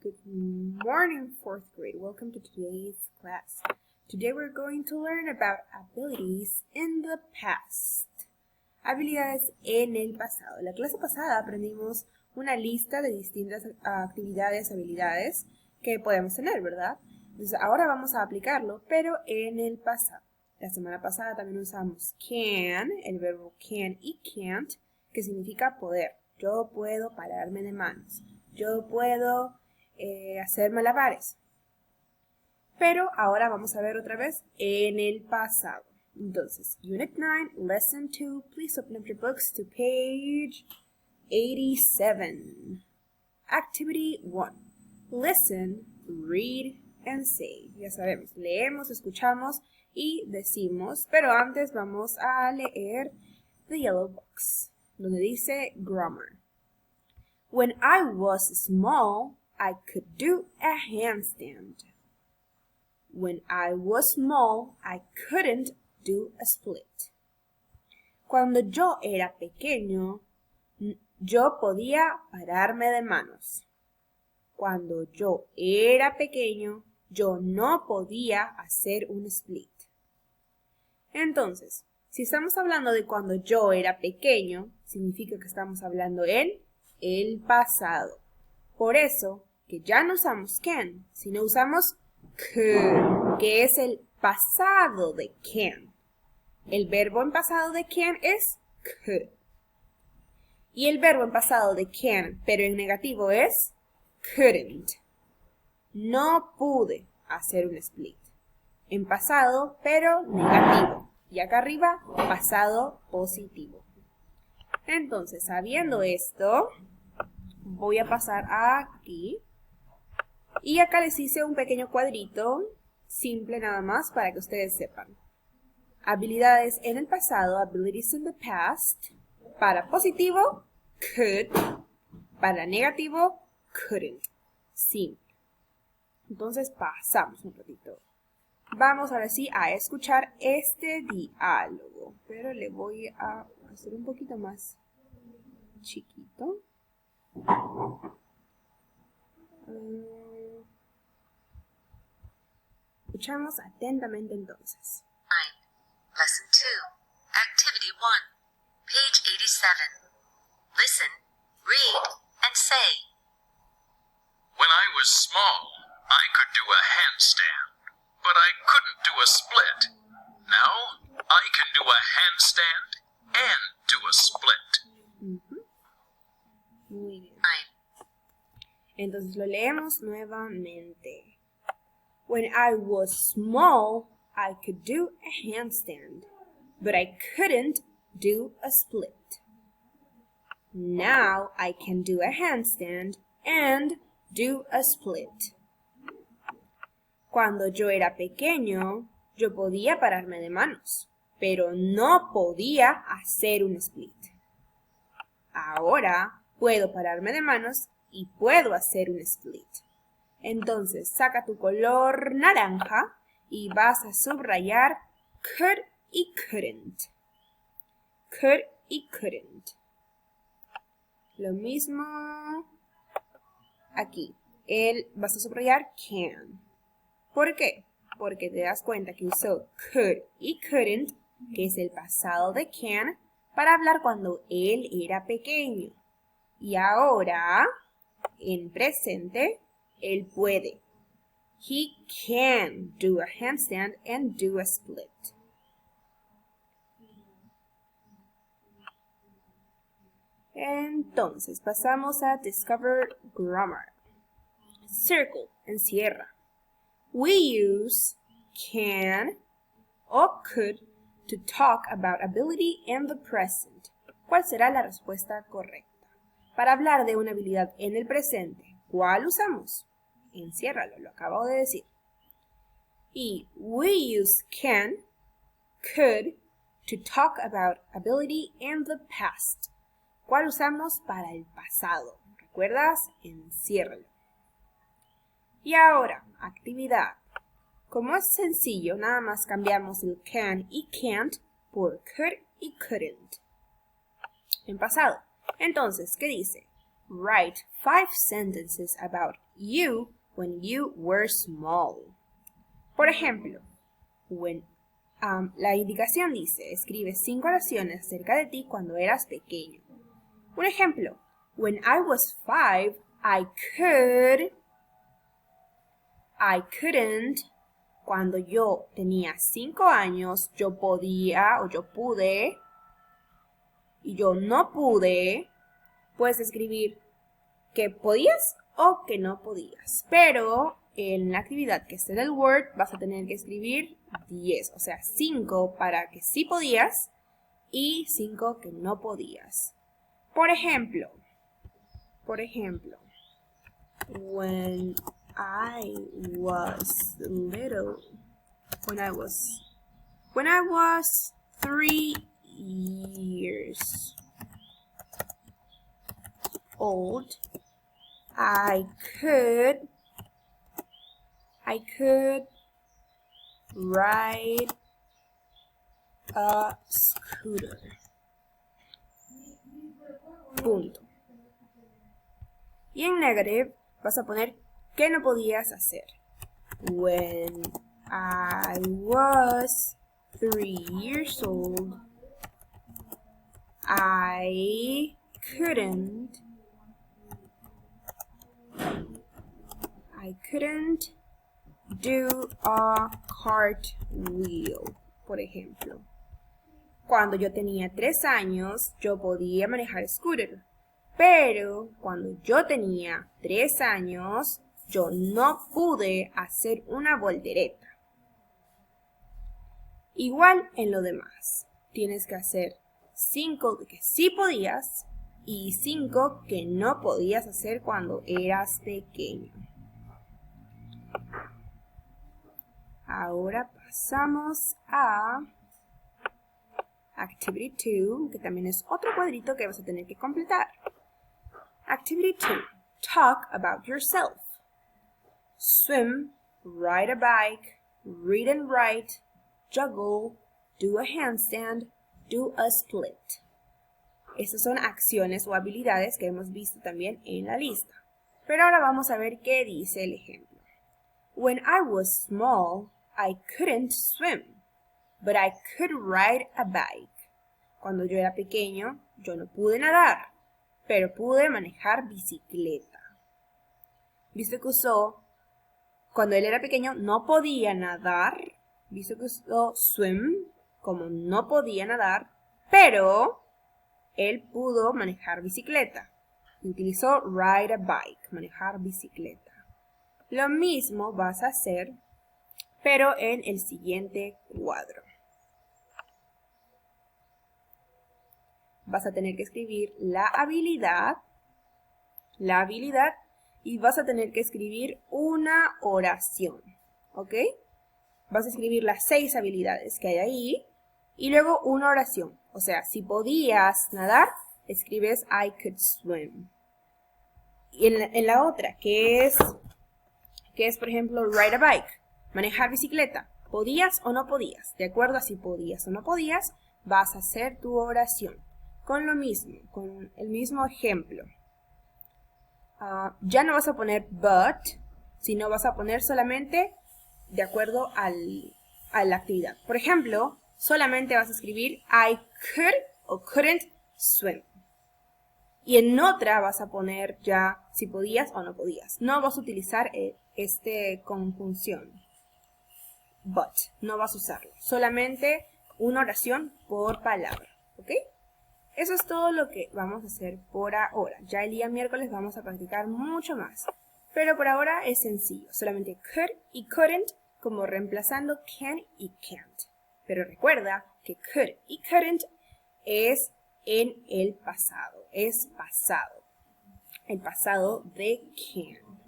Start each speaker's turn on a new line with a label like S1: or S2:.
S1: Good morning, 4th grade. Welcome to today's class. Today we're going to learn about abilities in the past. Habilidades en el pasado. La clase pasada aprendimos una lista de distintas actividades, habilidades que podemos tener, ¿verdad? Entonces ahora vamos a aplicarlo, pero en el pasado. La semana pasada también usamos can, el verbo can y can't, que significa poder. Yo puedo pararme de manos. Yo puedo hacer malabares. Pero ahora vamos a ver otra vez en el pasado. Entonces, Unit 9, Lesson 2. Please open up your books to page 87. Activity 1. Listen, read, and say. Ya sabemos, leemos, escuchamos y decimos. Pero antes vamos a leer The Yellow Box, donde dice Grammar. When I was small, I could do a handstand. When I was small, I couldn't do a split. Cuando yo era pequeño, yo podía pararme de manos. Cuando yo era pequeño, yo no podía hacer un split. Entonces, si estamos hablando de cuando yo era pequeño, significa que estamos hablando en el pasado. Por eso que ya no usamos can, sino usamos could, que es el pasado de can. El verbo en pasado de can es could. Y el verbo en pasado de can, pero en negativo, es couldn't. No pude hacer un split. En pasado, pero negativo. Y acá arriba, pasado positivo. Entonces, sabiendo esto, voy a pasar aquí. Y acá les hice un pequeño cuadrito, simple nada más, para que ustedes sepan. Habilidades en el pasado, abilities in the past. Para positivo, could. Para negativo, couldn't. Simple. Entonces pasamos un ratito. Vamos ahora sí a escuchar este diálogo. Pero le voy a hacer un poquito más chiquito. Escuchamos atentamente entonces.
S2: Lesson 2, Activity 1, page 87. Listen, read, and say.
S3: When I was small, I could do a handstand, but I couldn't do a split. Now, I can do a handstand and do a split.
S1: Muy bien. Entonces lo leemos nuevamente. When I was small, I could do a handstand, but I couldn't do a split. Now I can do a handstand and do a split. Cuando yo era pequeño, yo podía pararme de manos, pero no podía hacer un split. Ahora puedo pararme de manos y puedo hacer un split. Entonces, saca tu color naranja y vas a subrayar could y couldn't. Could y couldn't. Lo mismo aquí. Vas a subrayar can. ¿Por qué? Porque te das cuenta que usó could y couldn't, que es el pasado de can, para hablar cuando él era pequeño. Y ahora, en presente, él puede. He can do a handstand and do a split. Entonces, pasamos a Discover Grammar. Circle, encierra. We use can o could to talk about ability in the present. ¿Cuál será la respuesta correcta? Para hablar de una habilidad en el presente, ¿cuál usamos? Enciérralo, lo acabo de decir. Y we use can, could, to talk about ability in the past. ¿Cuál usamos para el pasado? ¿Recuerdas? Enciérralo. Y ahora, actividad. Como es sencillo, nada más cambiamos el can y can't por could y couldn't. En pasado. Entonces, ¿qué dice? Write 5 sentences about you when you were small. Por ejemplo, la indicación dice, escribe 5 oraciones acerca de ti cuando eras pequeño. Un ejemplo, when I was 5, I couldn't. Cuando yo tenía 5 años, yo podía o yo pude. Y yo no pude. Puedes escribir que podías o que no podías. Pero en la actividad que esté del Word vas a tener que escribir 10. O sea, 5 para que sí podías y 5 que no podías. Por ejemplo, when I was little, when I was 3 years old, I could ride a scooter. Punto. Y en negative vas a poner ¿qué no podías hacer? When I was 3 years old, I couldn't do a cartwheel, por ejemplo. Cuando yo tenía 3 años, yo podía manejar scooter. Pero cuando yo tenía 3 años, yo no pude hacer una voltereta. Igual en lo demás. Tienes que hacer 5 que sí podías y 5 que no podías hacer cuando eras pequeño. Ahora pasamos a Activity 2, que también es otro cuadrito que vas a tener que completar. Activity 2. Talk about yourself. Swim, ride a bike, read and write, juggle, do a handstand, do a split. Estas son acciones o habilidades que hemos visto también en la lista. Pero ahora vamos a ver qué dice el ejemplo. When I was small, I couldn't swim, but I could ride a bike. Cuando yo era pequeño, yo no pude nadar, pero pude manejar bicicleta. Visto que usó, cuando él era pequeño, no podía nadar. Visto que usó swim, como no podía nadar, pero él pudo manejar bicicleta. Y utilizó ride a bike, manejar bicicleta. Lo mismo vas a hacer, pero en el siguiente cuadro. Vas a tener que escribir la habilidad, y vas a tener que escribir una oración, ¿ok? Vas a escribir las 6 habilidades que hay ahí y luego una oración. O sea, si podías nadar, escribes I could swim. Y en la otra, que es, por ejemplo, ride a bike, manejar bicicleta. ¿Podías o no podías? De acuerdo a si podías o no podías, vas a hacer tu oración. Con lo mismo, con el mismo ejemplo. Ya no vas a poner but, sino vas a poner solamente de acuerdo a la actividad. Por ejemplo, solamente vas a escribir I could o couldn't swim. Y en otra vas a poner ya si podías o no podías. No vas a utilizar conjunción. But, no vas a usarlo. Solamente una oración por palabra. ¿Ok? Eso es todo lo que vamos a hacer por ahora. Ya el día miércoles vamos a practicar mucho más. Pero por ahora es sencillo. Solamente could y couldn't como reemplazando can y can't. Pero recuerda que could y couldn't es en el pasado. Es pasado. El pasado de can.